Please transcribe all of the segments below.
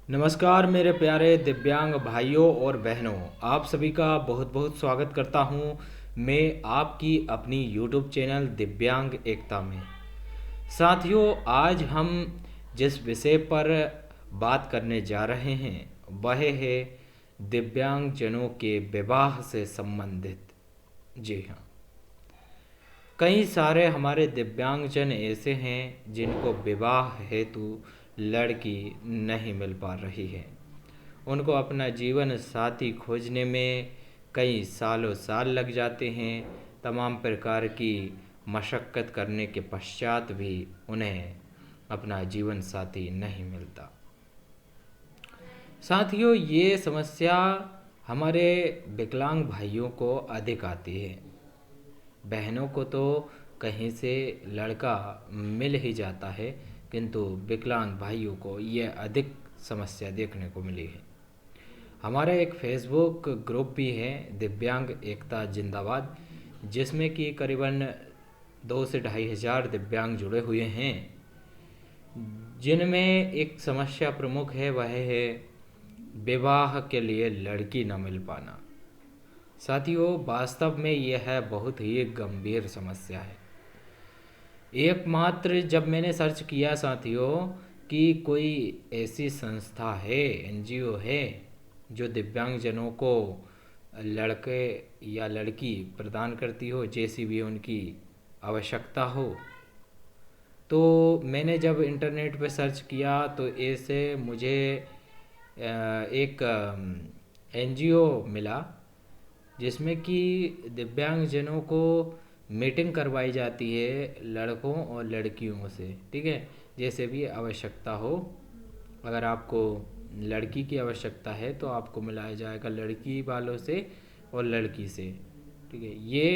नमस्कार मेरे प्यारे दिव्यांग भाइयों और बहनों। आप सभी का बहुत बहुत स्वागत करता हूं मैं आपकी अपनी YouTube चैनल दिव्यांग एकता में। साथियों, आज हम जिस विषय पर बात करने जा रहे हैं वह है दिव्यांगजनों के विवाह से संबंधित। जी हाँ, कई सारे हमारे दिव्यांगजन ऐसे हैं जिनको विवाह हेतु लड़की नहीं मिल पा रही है। उनको अपना जीवन साथी खोजने में कई सालों साल लग जाते हैं। तमाम प्रकार की मशक्क़त करने के पश्चात भी उन्हें अपना जीवन साथी नहीं मिलता। साथियों, ये समस्या हमारे विकलांग भाइयों को अधिक आती है। बहनों को तो कहीं से लड़का मिल ही जाता है, किंतु विकलांग भाइयों को ये अधिक समस्या देखने को मिली है। हमारा एक फेसबुक ग्रुप भी है, दिव्यांग एकता जिंदाबाद, जिसमें कि करीबन 2 से 2,500 दिव्यांग जुड़े हुए हैं, जिनमें एक समस्या प्रमुख है, वह है विवाह के लिए लड़की न मिल पाना। साथियों, वास्तव में यह है बहुत ही गंभीर समस्या है। एकमात्र जब मैंने सर्च किया साथियों कि कोई ऐसी संस्था है, एनजीओ है जो दिव्यांगजनों को लड़के या लड़की प्रदान करती हो जैसी भी उनकी आवश्यकता हो, तो मैंने जब इंटरनेट पे सर्च किया तो ऐसे मुझे एक एनजीओ मिला जिसमें कि दिव्यांगजनों को मीटिंग करवाई जाती है लड़कों और लड़कियों से। ठीक है, जैसे भी आवश्यकता हो, अगर आपको लड़की की आवश्यकता है तो आपको मिलाया जाएगा लड़की वालों से और लड़की से। ठीक है, ये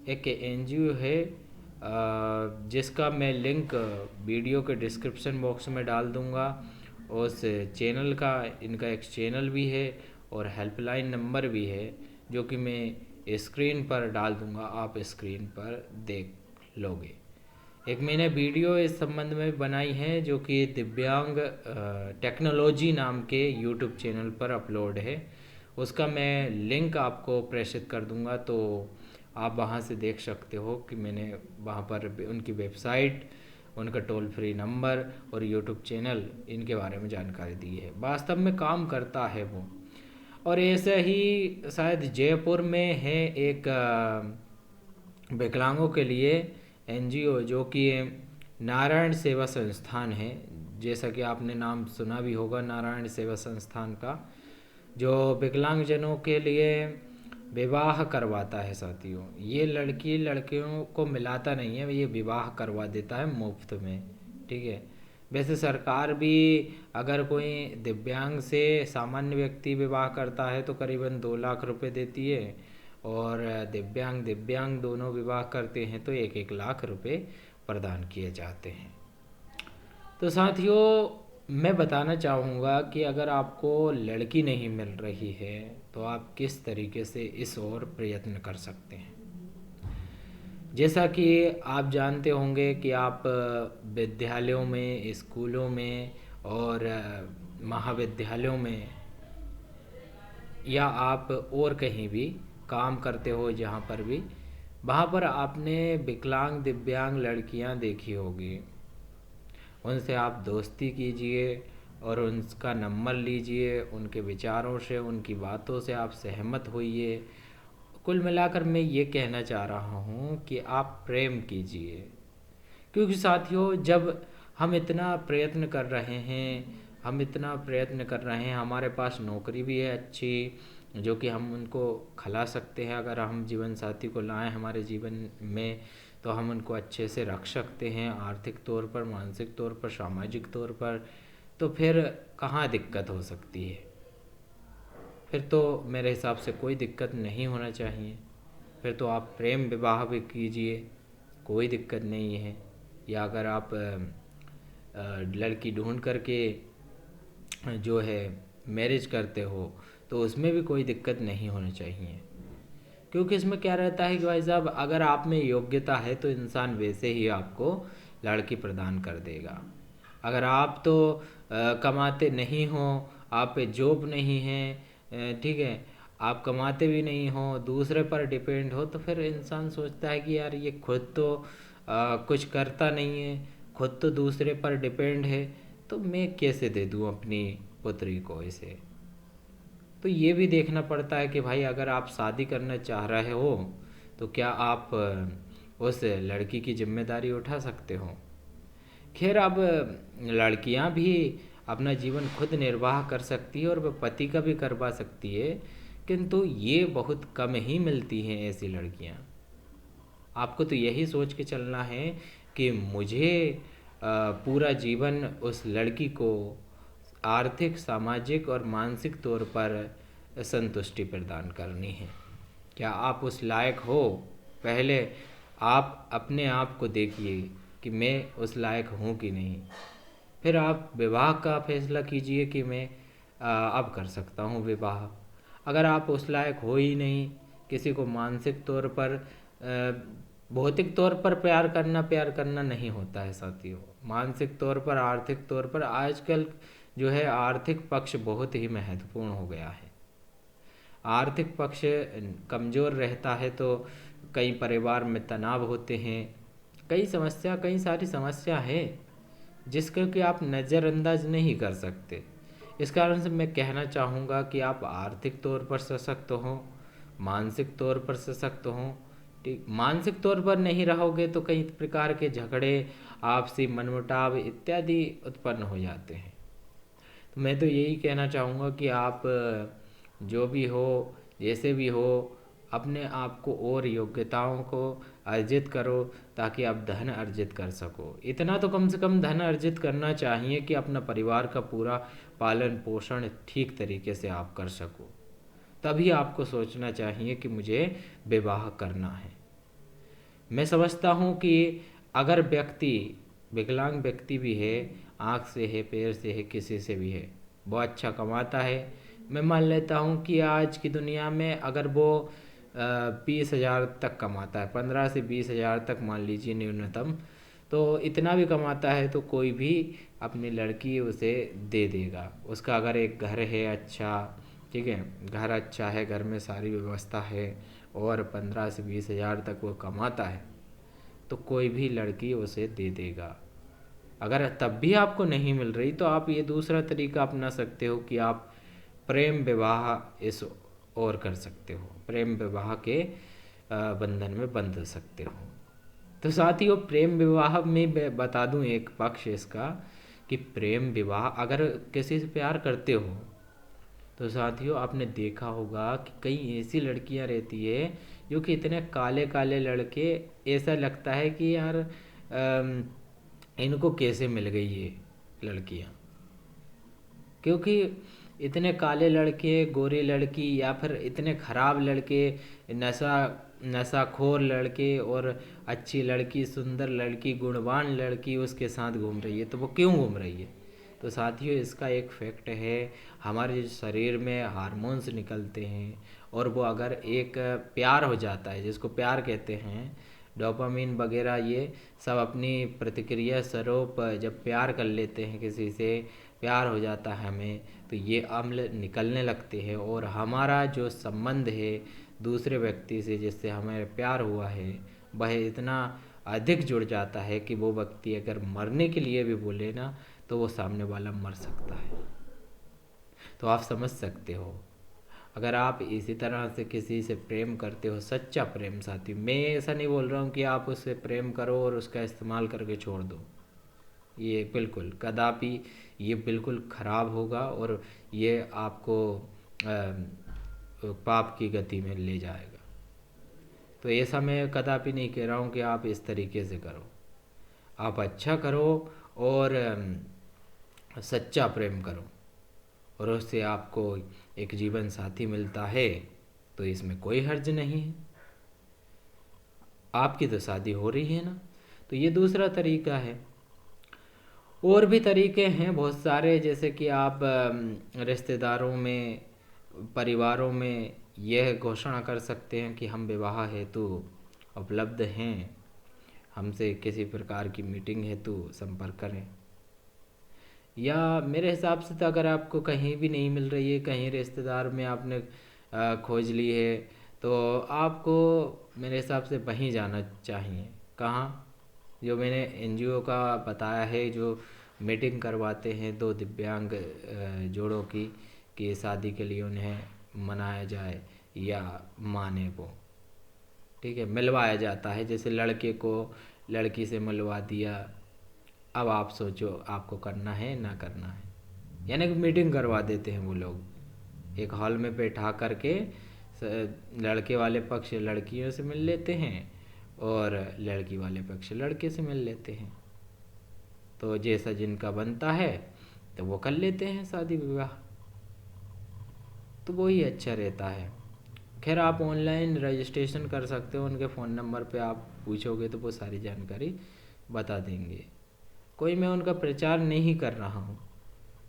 एक एनजीओ है जिसका मैं लिंक वीडियो के डिस्क्रिप्शन बॉक्स में डाल दूंगा। उस चैनल का, इनका एक चैनल भी है और हेल्पलाइन नंबर भी है, जो कि मैं स्क्रीन पर डाल दूंगा, आप स्क्रीन पर देख लोगे। एक मैंने वीडियो इस संबंध में बनाई है जो कि दिव्यांग टेक्नोलॉजी नाम के यूट्यूब चैनल पर अपलोड है। उसका मैं लिंक आपको प्रेषित कर दूंगा, तो आप वहां से देख सकते हो कि मैंने वहां पर उनकी वेबसाइट, उनका टोल फ्री नंबर और यूट्यूब चैनल, इनके बारे में जानकारी दी है। वास्तव में काम करता है वो। और ऐसे ही शायद जयपुर में है एक विकलांगों के लिए एनजीओ जो कि नारायण सेवा संस्थान है। जैसा कि आपने नाम सुना भी होगा नारायण सेवा संस्थान का, जो विकलांगजनों के लिए विवाह करवाता है। साथियों, ये लड़की लड़कियों को मिलाता नहीं है, ये विवाह करवा देता है मुफ्त में। ठीक है, वैसे सरकार भी अगर कोई दिव्यांग से सामान्य व्यक्ति विवाह करता है तो करीबन 2 लाख रुपए देती है, और दिव्यांग दिव्यांग दोनों विवाह करते हैं तो 1-1 लाख रुपए प्रदान किए जाते हैं। तो साथियों, मैं बताना चाहूँगा कि अगर आपको लड़की नहीं मिल रही है तो आप किस तरीके से इस ओर प्रयत्न कर सकते हैं। जैसा कि आप जानते होंगे कि आप विद्यालयों में, स्कूलों में और महाविद्यालयों में या आप और कहीं भी काम करते हो, जहाँ पर भी, वहाँ पर आपने विकलांग दिव्यांग लड़कियाँ देखी होगी। उनसे आप दोस्ती कीजिए और उनका नंबर लीजिए, उनके विचारों से, उनकी बातों से आप सहमत होइए। कुल मिलाकर मैं ये कहना चाह रहा हूँ कि आप प्रेम कीजिए, क्योंकि साथियों जब हम इतना प्रयत्न कर रहे हैं, हमारे पास नौकरी भी है अच्छी, जो कि हम उनको खिला सकते हैं। अगर हम जीवन साथी को लाएं हमारे जीवन में तो हम उनको अच्छे से रख सकते हैं, आर्थिक तौर पर, मानसिक तौर पर, सामाजिक तौर पर। तो फिर कहाँ दिक्कत हो सकती है? फिर तो मेरे हिसाब से कोई दिक्कत नहीं होना चाहिए। फिर तो आप प्रेम विवाह भी कीजिए, कोई दिक्कत नहीं है। या अगर आप लड़की ढूंढ करके जो है मैरिज करते हो तो उसमें भी कोई दिक्कत नहीं होनी चाहिए, क्योंकि इसमें क्या रहता है कि भाई साहब, अगर आप में योग्यता है तो इंसान वैसे ही आपको लड़की प्रदान कर देगा। अगर आप तो कमाते नहीं हो, आप पे जॉब नहीं है, ठीक है, आप कमाते भी नहीं हो, दूसरे पर डिपेंड हो, तो फिर इंसान सोचता है कि यार ये खुद तो कुछ करता नहीं है, खुद तो दूसरे पर डिपेंड है, तो मैं कैसे दे दूँ अपनी पुत्री को इसे। तो ये भी देखना पड़ता है कि भाई अगर आप शादी करना चाह रहे हो तो क्या आप उस लड़की की जिम्मेदारी उठा सकते हो। खैर, अब लड़कियां भी अपना जीवन खुद निर्वाह कर सकती है और वह पति का भी करवा सकती है, किंतु ये बहुत कम ही मिलती हैं ऐसी लड़कियां। आपको तो यही सोच के चलना है कि मुझे पूरा जीवन उस लड़की को आर्थिक, सामाजिक और मानसिक तौर पर संतुष्टि प्रदान करनी है। क्या आप उस लायक हो? पहले आप अपने आप को देखिए कि मैं उस लायक हूँ कि नहीं। फिर आप विवाह का फैसला कीजिए कि मैं अब कर सकता हूँ विवाह। अगर आप उस लायक हो ही नहीं, किसी को मानसिक तौर पर भौतिक तौर पर प्यार करना नहीं होता है साथियों। मानसिक तौर पर, आर्थिक तौर पर आजकल जो है आर्थिक पक्ष बहुत ही महत्वपूर्ण हो गया है। आर्थिक पक्ष कमज़ोर रहता है तो कई परिवार में तनाव होते हैं, कई सारी समस्या है जिसको कि आप नज़रअंदाज नहीं कर सकते। इस कारण से मैं कहना चाहूँगा कि आप आर्थिक तौर पर सशक्त हों, मानसिक तौर पर सशक्त हों। ठीक, मानसिक तौर पर नहीं रहोगे तो कई प्रकार के झगड़े, आपसी मनमुटाव इत्यादि उत्पन्न हो जाते हैं। तो मैं तो यही कहना चाहूँगा कि आप जो भी हो, जैसे भी हो, अपने आप को और योग्यताओं को अर्जित करो ताकि आप धन अर्जित कर सको। इतना तो कम से कम धन अर्जित करना चाहिए कि अपना परिवार का पूरा पालन पोषण ठीक तरीके से आप कर सको। तभी आपको सोचना चाहिए कि मुझे विवाह करना है। मैं समझता हूँ कि अगर व्यक्ति विकलांग व्यक्ति भी है, आँख से है, पैर से है, किसी से भी है, वो अच्छा कमाता है, मैं मान लेता हूँ कि आज की दुनिया में अगर वो 20,000 तक कमाता है, 15 से 20,000 तक मान लीजिए न्यूनतम, तो इतना भी कमाता है तो कोई भी अपनी लड़की उसे दे देगा। उसका अगर एक घर है अच्छा, ठीक है, घर अच्छा है, घर में सारी व्यवस्था है और 15 से 20,000 तक वो कमाता है तो कोई भी लड़की उसे दे देगा। अगर तब भी आपको नहीं मिल रही तो आप ये दूसरा तरीका अपना सकते हो कि आप प्रेम विवाह इस और कर सकते हो, प्रेम विवाह के बंधन में बंध सकते हो। तो साथियों, प्रेम विवाह में मैं बता दूं एक पक्ष इसका कि प्रेम विवाह अगर किसी से प्यार करते हो तो साथियों आपने देखा होगा कि कई ऐसी लड़कियां रहती है जो कि इतने काले काले लड़के, ऐसा लगता है कि यार इनको कैसे मिल गई ये लड़कियां, क्योंकि इतने काले लड़के, गोरी लड़की या फिर इतने खराब लड़के, नशा नशाखोर लड़के और अच्छी लड़की, सुंदर लड़की, गुणवान लड़की उसके साथ घूम रही है, तो वो क्यों घूम रही है? तो साथियों इसका एक फैक्ट है, हमारे शरीर में हार्मोन्स निकलते हैं और वो अगर एक प्यार हो जाता है, जिसको प्यार कहते हैं, डोपामिन वगैरह, ये सब अपनी प्रतिक्रिया स्वरूप जब प्यार कर लेते हैं किसी से, प्यार हो जाता है हमें, तो ये अम्ल निकलने लगते हैं और हमारा जो संबंध है दूसरे व्यक्ति से जिससे हमें प्यार हुआ है वह इतना अधिक जुड़ जाता है कि वो व्यक्ति अगर मरने के लिए भी बोले ना तो वो सामने वाला मर सकता है। तो आप समझ सकते हो, अगर आप इसी तरह से किसी से प्रेम करते हो, सच्चा प्रेम साथी, मैं ऐसा नहीं बोल रहा हूँ कि आप उससे प्रेम करो और उसका इस्तेमाल करके छोड़ दो, ये बिल्कुल कदापि, ये बिल्कुल ख़राब होगा और ये आपको पाप की गति में ले जाएगा। तो ऐसा मैं कदापि नहीं कह रहा हूँ कि आप इस तरीके से करो। आप अच्छा करो और सच्चा प्रेम करो और उससे आपको एक जीवन साथी मिलता है तो इसमें कोई हर्ज नहीं है। आपकी तो शादी हो रही है ना, तो ये दूसरा तरीका है। और भी तरीके हैं बहुत सारे, जैसे कि आप रिश्तेदारों में, परिवारों में यह घोषणा कर सकते हैं कि हम विवाह हेतु उपलब्ध हैं, हमसे किसी प्रकार की मीटिंग हेतु संपर्क करें। या मेरे हिसाब से तो अगर आपको कहीं भी नहीं मिल रही है, कहीं रिश्तेदार में आपने खोज ली है, तो आपको मेरे हिसाब से वहीं जाना चाहिए। कहाँ? जो मैंने एनजीओ का बताया है, जो मीटिंग करवाते हैं दो दिव्यांग जोड़ों की, कि शादी के लिए उन्हें मनाया जाए या माने वो, ठीक है, मिलवाया जाता है। जैसे लड़के को लड़की से मिलवा दिया, अब आप सोचो आपको करना है ना करना है। यानी कि मीटिंग करवा देते हैं वो लोग, एक हॉल में बैठा करके लड़के वाले पक्ष लड़कियों से मिल लेते हैं और लड़की वाले पक्ष लड़के से मिल लेते हैं। तो जैसा जिनका बनता है तो वो कर लेते हैं शादी विवाह, तो वही अच्छा रहता है। खैर आप ऑनलाइन रजिस्ट्रेशन कर सकते हो, उनके फ़ोन नंबर पे आप पूछोगे तो वो सारी जानकारी बता देंगे। कोई मैं उनका प्रचार नहीं कर रहा हूँ,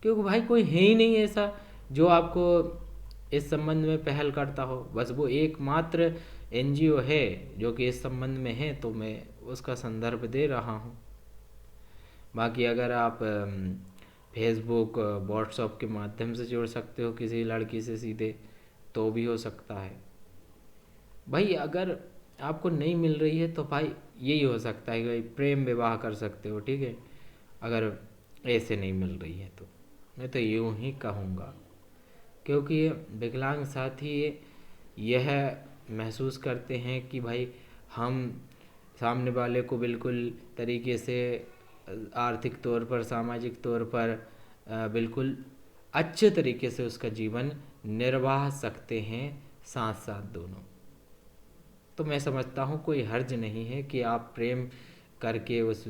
क्योंकि भाई कोई है ही नहीं ऐसा जो आपको इस संबंध में पहल करता हो। बस वो एकमात्र एनजीओ है जो कि इस संबंध में है, तो मैं उसका संदर्भ दे रहा हूँ। बाकी अगर आप फेसबुक व्हाट्सएप के माध्यम से जोड़ सकते हो किसी लड़की से सीधे, तो भी हो सकता है। भाई अगर आपको नहीं मिल रही है तो भाई यही हो सकता है कि भाई प्रेम विवाह कर सकते हो, ठीक है, अगर ऐसे नहीं मिल रही है तो। मैं तो यूँ ही कहूँगा, क्योंकि विकलांग साथी यह महसूस करते हैं कि भाई हम सामने वाले को बिल्कुल तरीके से आर्थिक तौर पर, सामाजिक तौर पर बिल्कुल अच्छे तरीके से उसका जीवन निर्वाह सकते हैं साथ साथ दोनों। तो मैं समझता हूँ कोई हर्ज नहीं है कि आप प्रेम करके उस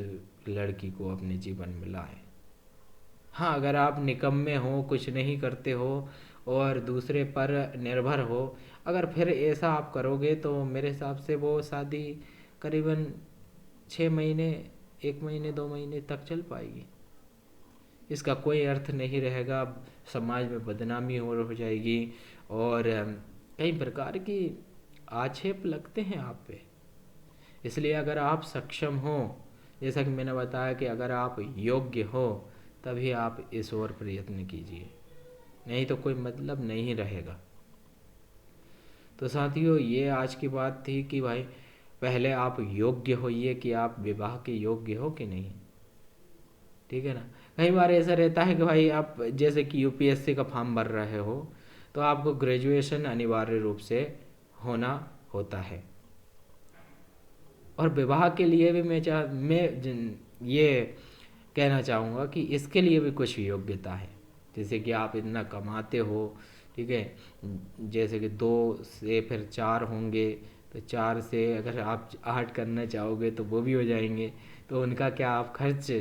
लड़की को अपने जीवन में लाएं। हाँ, अगर आप निकम्मे हो, कुछ नहीं करते हो और दूसरे पर निर्भर हो, अगर फिर ऐसा आप करोगे तो मेरे हिसाब से वो शादी करीबन 6 महीने, 1 महीने 2 महीने तक चल पाएगी। इसका कोई अर्थ नहीं रहेगा, समाज में बदनामी हो जाएगी और कई प्रकार की आक्षेप लगते हैं आप पे। इसलिए अगर आप सक्षम हो, जैसा कि मैंने बताया कि अगर आप योग्य हो, तभी आप इस ओर प्रयत्न कीजिए, नहीं तो कोई मतलब नहीं रहेगा। तो साथियों, ये आज की बात थी कि भाई पहले आप योग्य होइए कि आप विवाह के योग्य हो कि नहीं, ठीक है ना। कई बार ऐसा रहता है कि भाई आप जैसे कि यूपीएससी का फॉर्म भर रहे हो, तो आपको ग्रेजुएशन अनिवार्य रूप से होना होता है। और विवाह के लिए भी ये कहना चाहूँगा कि इसके लिए भी कुछ योग्यता है। जैसे कि आप इतना कमाते हो, ठीक है, जैसे कि 2 से फिर 4 होंगे, तो 4 से अगर आप 8 करना चाहोगे तो वो भी हो जाएंगे, तो उनका क्या आप खर्च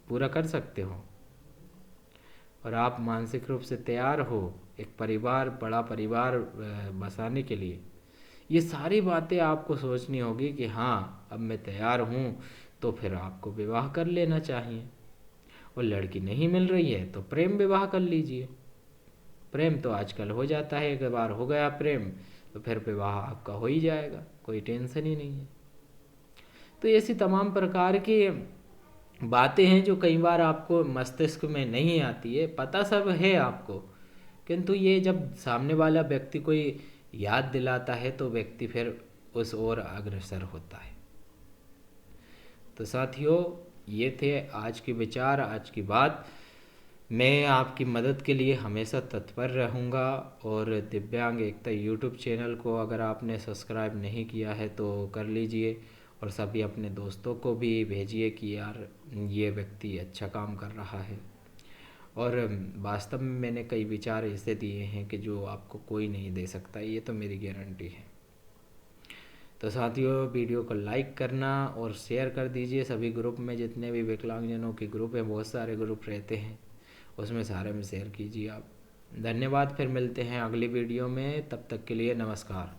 पूरा कर सकते हो। और आप मानसिक रूप से तैयार हो एक परिवार, बड़ा परिवार बसाने के लिए। ये सारी बातें आपको सोचनी होगी कि हाँ अब मैं तैयार हूँ, तो फिर आपको विवाह कर लेना चाहिए। और लड़की नहीं मिल रही है तो प्रेम विवाह कर लीजिए। प्रेम तो आजकल हो जाता है, एक बार हो गया प्रेम तो फिर विवाह आपका हो ही जाएगा, कोई टेंशन ही नहीं है। तो ऐसी तमाम प्रकार की बातें हैं जो कई बार आपको मस्तिष्क में नहीं आती है, पता सब है आपको, किंतु ये जब सामने वाला व्यक्ति कोई याद दिलाता है तो व्यक्ति फिर उस ओर अग्रसर होता है। तो साथियों, ये थे आज के विचार, आज की बात। मैं आपकी मदद के लिए हमेशा तत्पर रहूँगा। और दिव्यांग एकता यूट्यूब चैनल को अगर आपने सब्सक्राइब नहीं किया है तो कर लीजिए, और सभी अपने दोस्तों को भी भेजिए कि यार ये व्यक्ति अच्छा काम कर रहा है। और वास्तव में मैंने कई विचार ऐसे दिए हैं कि जो आपको कोई नहीं दे सकता, ये तो मेरी गारंटी है। तो साथियों, वीडियो को लाइक करना और शेयर कर दीजिए सभी ग्रुप में, जितने भी विकलांगजनों के ग्रुप हैं, बहुत सारे ग्रुप रहते हैं, उसमें सारे में शेयर कीजिए आप। धन्यवाद, फिर मिलते हैं अगली वीडियो में, तब तक के लिए नमस्कार।